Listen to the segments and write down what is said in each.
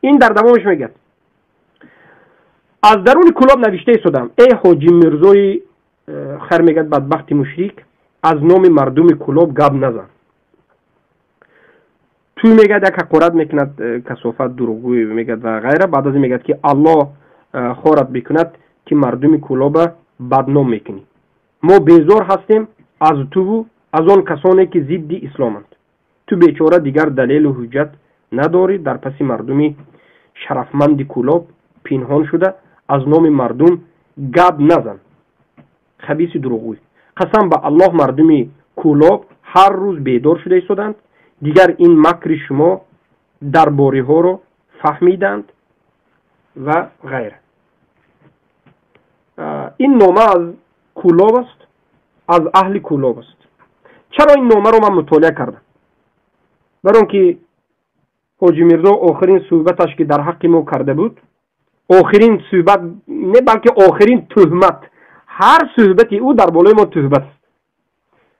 این در دوامش میگه از درون کلاب نوشته شدم ای حاجی میرزای خیر میگه بدبخت مشرک از نام مردم کلاب گپ نزن. تو میگه یک قرات میکند کسافت دروغگوی میگه و غیره. بعد از میگه که الله خورت بکند که مردم کلاب بدنام میکنی. ما بیزار هستیم از تو از اون کسانی که ضد اسلامند. تو بیچاره دیگر دلیل و حجت نداری در پس مردم شرفمند کلاب پنهان شده از نام مردم گپ نزن. خبیث دروغگوی. قسم به الله مردم کلاب هر روز بیدار شده ایستادند. دیگر این مکر شما درباره ها رو فهمیدند و غیره. این نامه از کلاب است، از اهل کلاب است. چرا این نامه رو من مطالعه کردم؟ برای اینکه حاجی میرزا آخرین صحبتش که در حق ما کرده بود، آخرین صحبت نه بلکه آخرین تهمت، هر صحبتی او در بالای ما تهمت است.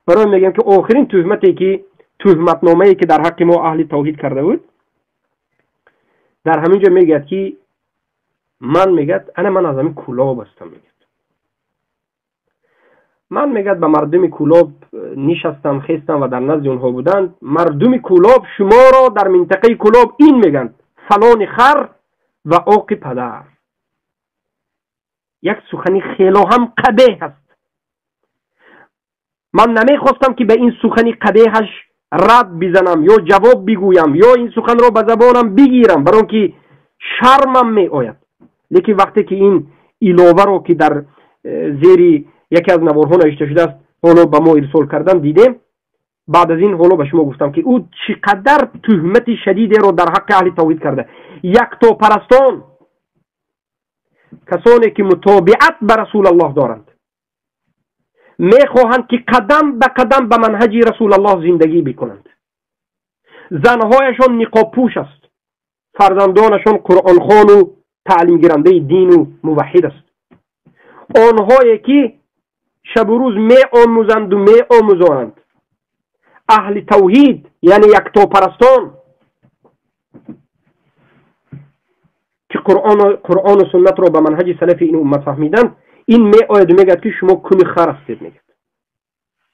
برای میگم که آخرین تهمتی که تهمت نامه‌ای که در حق ما اهل توحید کرده بود، در همینجا میگه که من از همین کلاب هستم. من میگه به مردم کلاب نشستم خستم و در نزد اونها بودند. مردم کلاب شما را در منطقه کلاب این میگن فلان خر و آق پدر. یک سخنی خیلی هم قبیح است. من نمیخواستم که به این سخنی قبیحش رد بزنم یا جواب بگویم یا این سخن را به زبانم بگیرم، برای که شرمم می آید. لیکن وقتی که این علاوه رو که در زیر یکی از نوارها نوشته شده است حالا به ما ارسال کردن دیدیم، بعد از این حالا به شما گفتم که او چقدر تهمت شدیدی رو در حق اهل توحید کرده. یکتا پرستان، کسانی که متابعت به رسول الله دارند، میخواهند که قدم به قدم به منهج رسول الله زندگی بکنند. زنهایشان نقاب پوش است، فرزندانشان قرآن خوان و تعلیم گیرنده دین و موحد است. آنهایی که شب و روز می آموزند و می آموزانند. اهل توحید یعنی یکتا پرستان که قرآن و سنت را به منهج سلف این امت فهمیدند، این می آید میگد که شما کل خر هستید میگد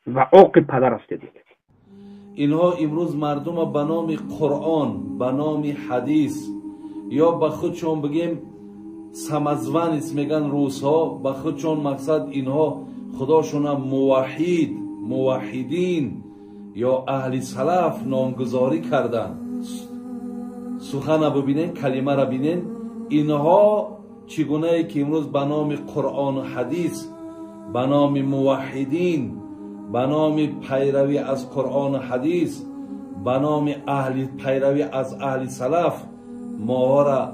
و عاق پدر هستید میگد. اینها امروز مردم به نام قرآن، به نام حدیث یا به خودشون بگیم سمزونیست میگن روسها، به خودشون مقصد اینها خداشون موحد، موحدین یا اهل سلف نامگذاری کردن. سخن را ببینین، کلمه را ببینین، اینها چگونه ای که امروز به نام قرآن و حدیث، به نام موحدین، به نام پیروی از قرآن و حدیث، به نام پیروی از اهل سلف ما را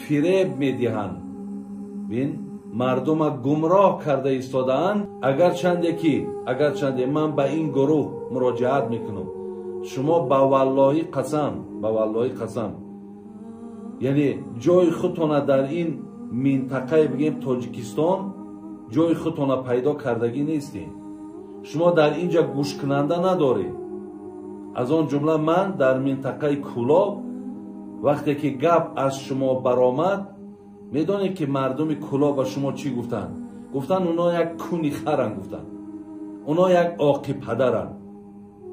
فریب میدهند. ببین مردم گمراه کرده ایستادند. اگر چنده من به این گروه مراجعت میکنم، شما به والله قسم یعنی جای خودتون در این منطقه بگیم تاجیکستان جای خودتون پیدا کردگی نیستین. شما در اینجا گوش کننده نداری. از آن جمله من در منطقه کلاب وقتی که گپ از شما برآمد، میدونید که مردم کلاب و شما چی گفتن؟ گفتن اونا یک کونی خرن، گفتن اونا یک عاق پدرن.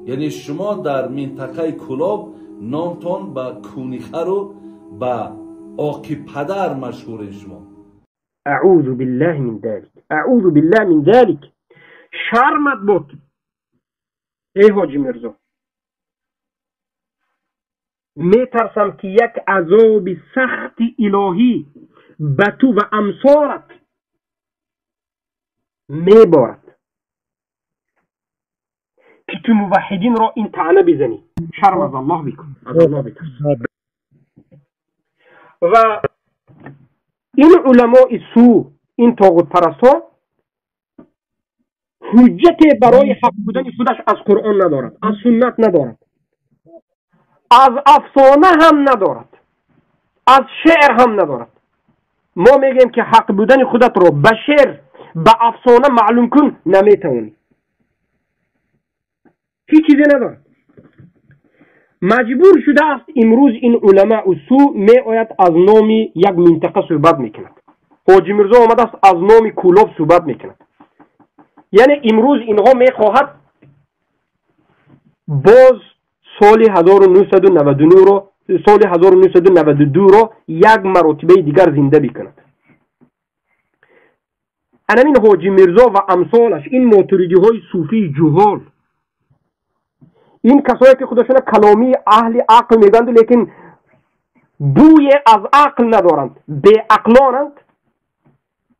یعنی شما در منطقه کلاب نامتون با کونی خر و با عاق پدر مشهورین شما. اعوذ بالله من ذلك. شرمت بود ای حاجی میرزا. میترسم که یک عذاب سخت الهی به تو و امثالت میبارد که تو موحدین را این طعنه بزنی. شرم از الله بکن، از الله بترس. و این علماء سو، این طاغوت پرستا، حجت برای حق بودن خودش از قرآن ندارد، از سنت ندارد، از افسانه هم ندارد، از شعر هم ندارد. ما میگیم که حق بودن خودت رو به شعر، به افسانه معلوم کن، نمیتونی. هیچ چیزی ندارد. مجبور شده است امروز این علما اصول می آید از نام یک منطقه صحبت میکند. حاجی میرزا آمده است از نام کولاب صحبت میکند. یعنی امروز اینها میخواهد باز سال 1999 رو سال 1992 رو یک مرتبه دیگر زنده بکند. این حاجی میرزا و امثالش، این ماتریدی های صوفی جهال، این کسایی که خودشون کلامی اهل عقل میگند لیکن بوی از عقل ندارند، بی عقلانند،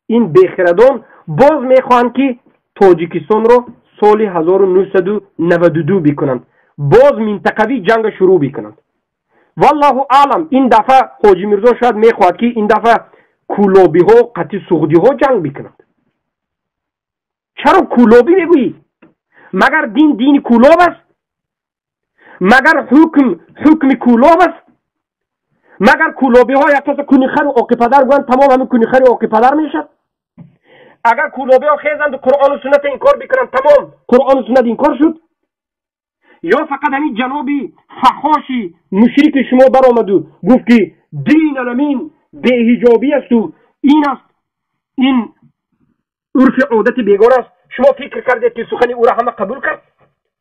این بیخردان باز میخواهند که تاجیکستان رو سال 1992 بکنند، باز منطقوی جنگ شروع بکنند. والله اعلم این دفعه حاجی میرزا شاید میخواهد که این دفعه کولابی ها قطی سغدی ها جنگ بکنند. چرا کولابی میگویی؟ مگر دین کولاب است؟ مگر حکم کولاب است؟ مگر کولابی ها یک کس کنیخر و آقی پدر گویند تمام همین کنیخر و آقی پدر میشد؟ اگر کولابی ها خیزند و قرآن و سنت انکار بکنند تمام قرآن و سنت انکار شد؟ یا فقط همین جنابی فحاشی مشرک شما برآمد و گفت که دین الامین بی‌حجابی است و این است، این عرف عادت بیگانه است، شما فکر کردید که سخن او را همه قبول کرد؟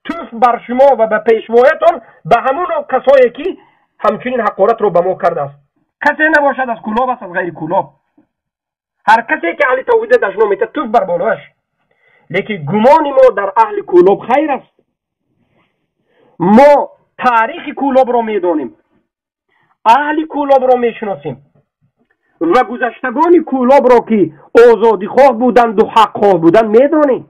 توف بر شما و به پیشوایتان به همون کسایی که همچنین حقارت رو به ما کرده است. کسی نباشد از کلاب است از غیر کلاب، هر کسی که اهل توحید دشنا میته توف بر بالایش. لیکن گمان ما در اهل کلاب خیر است. ما تاریخ کولاب را میدانیم، اهل کولاب را میشناسیم و گذشتگان کولاب را که آزادی خواه بودند و حق خواه بودند میدانیم.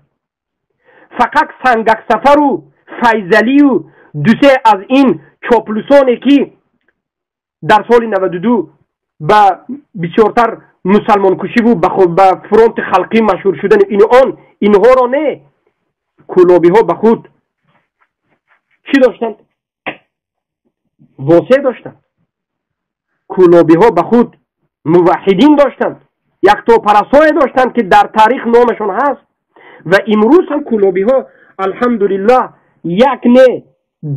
فقط سنگک سفر و فیضلی و دو سه از این چاپلوسانی که در سال 92 به بسیارتر مسلمان کشی و به فرانت خلقی مشهور شدن اینها را نه، کولابی ها به خود چی داشتند؟ واسه داشتند. کولابی ها به خود موحدین داشتند، یک تا پرستای داشتند که در تاریخ نامشون هست. و امروز هم کولابی ها الحمدلله یک نه،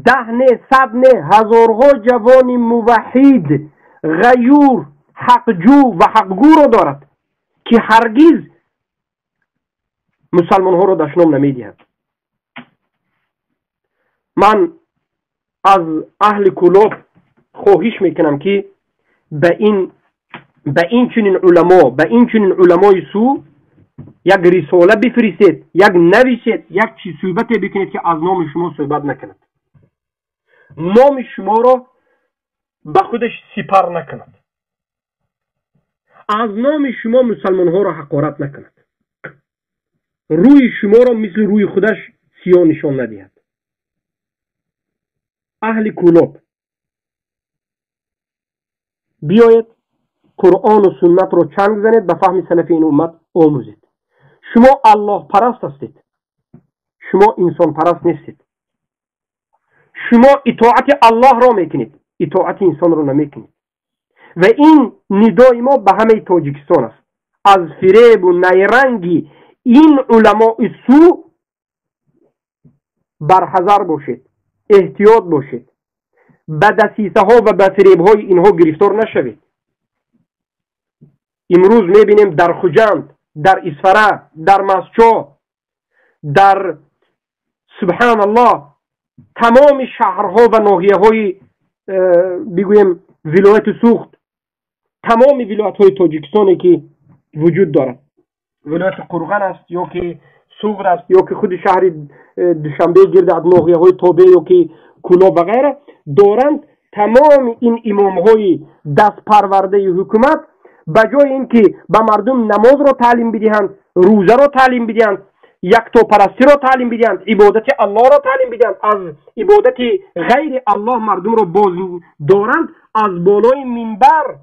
10 نه، 100 نه، هزارها جوان موحد غیور حقجو و حقگو را دارد که هرگز مسلمان ها را دشنام نمیدهد. من از اهل کلاب خواهش میکنم که به این چنین علما، به این چنین علمای سو یک رساله بفرستید، یک نویسید، یک چیز صحبت بکنید که از نام شما صحبت نکند، نام شما را به خودش سپر نکند، از نام شما مسلمان ها را حقارت نکند، روی شما را مثل روی خودش سیاه نشان ندهد. اهل کلاب بیایید قرآن و سنت را چنگ زنید، به فهم سلف این امت آموزید. شما الله پرست هستید، شما انسان پرست نیستید. شما اطاعت الله را میکنید، اطاعت انسان را نمیکنید. و این ندای ما به همه تاجیکستان است. از فریب و نیرنگی این علماء سو برحذر باشید، احتیاط باشید، به دسیسه ها و به فریب های اینها گرفتار نشوید. امروز میبینیم در خوجند، در اسفره، در مسجد، در سبحان الله تمام شهرها و ناحیه های بگویم ولایت سوخت، تمام ولایت های تاجیکستانی که وجود دارد، ولایت قرغن است یا که سوغد است یا که خود شهر دوشنبه گرد از ناحیه های تابع یا که کلاب و غیره دارند. تمام این امام های دست پرورده حکومت به جای اینکه به مردم نماز را تعلیم بدهند، روزه را تعلیم بدهند، یک تا پرستی را تعلیم بدهند، عبادت الله را تعلیم بدهند، از عبادت غیر الله مردم را باز دارند، از بالای منبر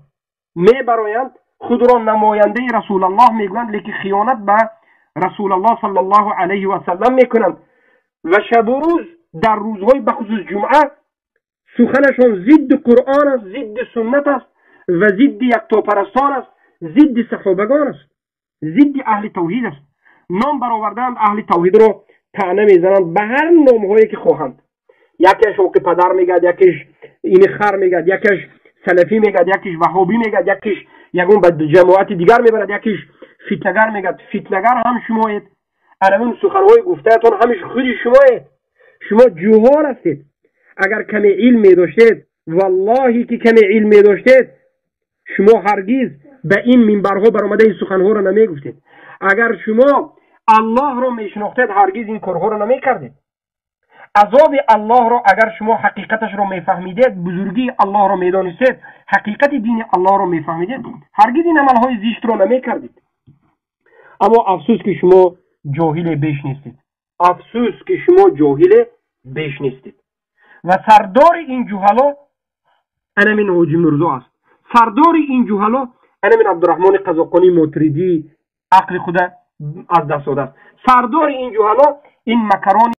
میبرایند، خود را نماینده رسول الله میگویند، لیکن خیانت به رسول الله صلی الله علیه و سلم میکنند. و شب و روز در روزهای بخصوص جمعه سخنشان ضد قرآن است، ضد سنت است و ضد یکتاپرستان است، ضد صحابگان است، ضد اهل توحید است. نام برآوردند اهل توحید را طعنه میزنند به هر نامهایی که خواهند. یکیش حقوق پدر میگد، یکیش این خر میگد، یکیش سلفی میگد، یکیش وهابی میگد، یکیش یگون به جماعت دیگر میبرد، یکیش فتنگر میگد. فتنگر هم شمایید. الان سخنهای گفتهتون همیش خودی شمایید. شما جوهر هستید. اگر کمی علم می داشتید، والله که کمی علم می داشتید، شما هرگز به این منبرها برآمده این سخنها را نمی گفتید. اگر شما الله را می شناختید، هرگز این کارها را نمی کردید. عذاب الله را اگر شما حقیقتش را می فهمیدید، بزرگی الله را می دانستید، حقیقت دین الله را می فهمیدید، هرگز این عملهای زشت را نمی کردید. اما افسوس که شما جاهل بیش نیستید. افسوس که شما جاهل بیش نیستید. و سردار این جهلا انمین حاجی مرزا است. سردار این جهلا انمین عبدالرحمن قزاقانی مطردی عقل خود از دست داده است. سردار این جهلا این مکران